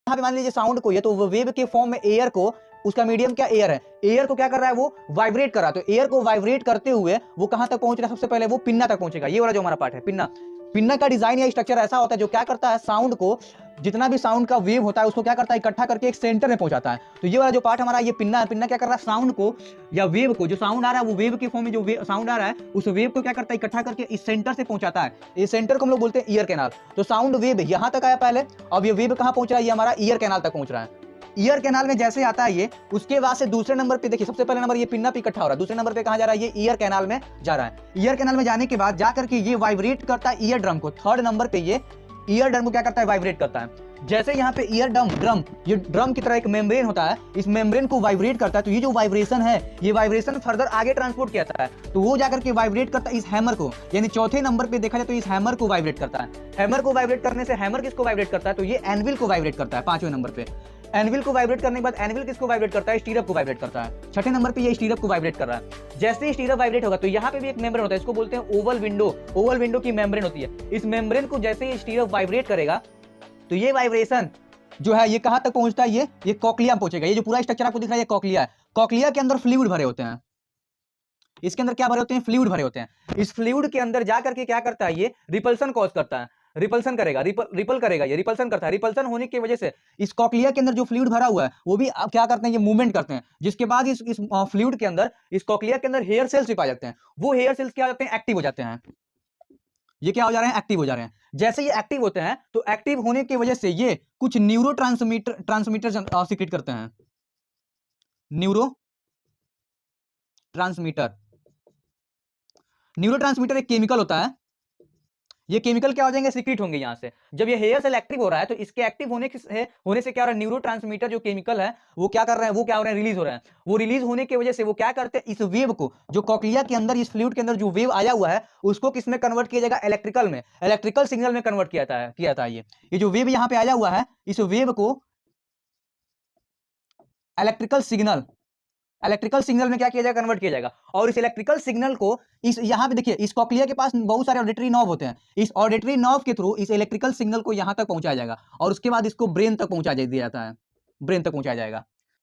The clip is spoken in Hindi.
यहाँ पे मान लीजिए साउंड को, ये तो वेव के फॉर्म में एयर को, उसका मीडियम क्या एयर है, एयर को क्या कर रहा है वो वाइब्रेट कर रहा है। तो एयर को वाइब्रेट करते हुए वो कहां तक पहुंच रहा है, सबसे पहले वो पिन्ना तक पहुंचेगा। ये वाला जो हमारा पार्ट है पिन्ना, पिन्ना का डिजाइन या स्ट्रक्चर ऐसा होता है जो क्या करता है, साउंड को, जितना भी साउंड का वेव होता है उसको क्या करता है, इकट्ठा करके एक सेंटर में पहुंचाता है। तो ये वाला जो पार्ट हमारा ये पिन्ना है, पिन्ना क्या कर रहा है, साउंड को या वेव को, जो साउंड आ रहा है वो वेव के फॉर्म में जो साउंड आ रहा है उस वेव को क्या करता है, इकट्ठा करके इस सेंटर से पहुंचाता है। इस सेंटर को हम लोग बोलते हैं ईयर कैनाल। तो साउंड वेव यहां तक आया पहले, अब ये वेव कहां पहुंच रहा है, ये हमारा ईयर कैनाल तक पहुंच रहा है। ईयर कैनाल में जैसे आता है ये, उसके बाद से दूसरे नंबर पे देखिए, सबसे पहले नंबर ये पिन्ना पे इकट्ठा हो रहा है, दूसरे नंबर पे कहां जा रहा है, ये ईयर कैनाल में जा रहा है। ईयर कैनाल में जाने के बाद जाकर के ये वाइब्रेट करता है ईयर ड्रम को। थर्ड नंबर पे ये ईयर ड्रम को क्या करता है, वाइब्रेट करता है। जैसे यहाँ पे ईयर ड्रम, ये ड्रम की तरह एक मेम्ब्रेन होता है, इस मेम्ब्रेन को वाइब्रेट करता है। तो ये जो वाइब्रेशन है, ये वाइब्रेशन फर्दर आगे ट्रांसपोर्ट किया जाता है, तो वो जाकर के वाइब्रेट करता है इस हैमर को, यानी चौथे नंबर पे देखा जाए तो इस हैमर को वाइब्रेट करता है। हैमर को वाइब्रेट करने से, हैमर किसको वाइब्रेट करता है, तो ये एनविल को वाइब्रेट करता है पांचवें नंबर पे। एनविल को वाइब्रेट करने के बाद एनविल किसको वाइब्रेट करता है, स्टीरअप को वाइब्रेट करता है। छठे नंबर पे ये स्टीरअप को वाइब्रेट कर रहा है। जैसे ही स्टीरअप वाइब्रेट होगा तो यहाँ पे भी एक मेम्ब्रेन होता है, इसको बोलते हैं ओवल विंडो। ओवल विंडो की मेम्ब्रेन होती है। इस मेम्ब्रेन को जैसे ही स्टीरअप वाइब्रेट करेगा तो ये वाइब्रेशन जो है ये कहां तक पहुंचता है, ये कॉक्लिया में पहुंचेगा। ये जो पूरा स्ट्रक्चर आपको दिख रहा है ये कॉक्लिया है। कॉक्लिया के अंदर फ्लूइड भरे होते हैं, इसके अंदर क्या भरे होते हैं, फ्लूइड भरे होते हैं। इस फ्लूइड के अंदर जाकर के क्या करता है, ये रिपल्सन कॉज करता है, रिपल्सन करेगा, रिपल करेगा, ये रिपल्सन करता है। रिपल्सन होने की वजह से इस कॉक्लिया के अंदर जो फ्लूइड भरा हुआ है वो भी अब क्या करते हैं, ये मूवमेंट करते हैं, जिसके बाद इस फ्लूइड के अंदर, इस कॉक्लिया के अंदर हेयर सेल्स भी पाए जाते हैं। वो हेयर सेल्स क्या हो जाते हैं, एक्टिव हो जाते हैं। ये क्या हो जा रहे हैं, एक्टिव हो जा रहे हैं। जैसे ये एक्टिव होते हैं तो एक्टिव होने की वजह से ये कुछ न्यूरो ट्रांसमीटर सीक्रेट करते हैं। न्यूरो ट्रांसमीटर एक केमिकल होता है। ये केमिकल क्या हो जाएंगे, सीक्रेट होंगे यहां से। जब ये हेयर सेल एक्टिव हो रहा है तो इसके एक्टिव होने से क्या हो रहा है, न्यूरो ट्रांसमीटर जो केमिकल है वो क्या कर रहे हैं, वो क्या हो रहे हैं, रिलीज हो रहे हैं। वो रिलीज होने की वजह से वो क्या करते हैं, इस वेव को, जो कॉक्लिया के अंदर, इस फ्लूइड के अंदर जो वेव आया हुआ है उसको किस में कन्वर्ट किया जाएगा, इलेक्ट्रिकल में, इलेक्ट्रिकल सिग्नल में कन्वर्ट किया था। ये जो वेव यहाँ पे आया हुआ है, इस वेव को इलेक्ट्रिकल सिग्नल में क्या किया जाएगा, कन्वर्ट किया जाएगा। और इस इलेक्ट्रिकल सिग्नल को इस यहाँ पे देखिए, इस कॉक्लिया के पास बहुत सारे ऑडिटरी नॉब होते हैं। इस ऑडिटरी नॉब के थ्रू इस इलेक्ट्रिकल सिग्नल को यहाँ तक पहुंचाया जाएगा और उसके बाद इसको ब्रेन तक पहुंचा दिया जाता है, ब्रेन तक पहुंचाया जाएगा।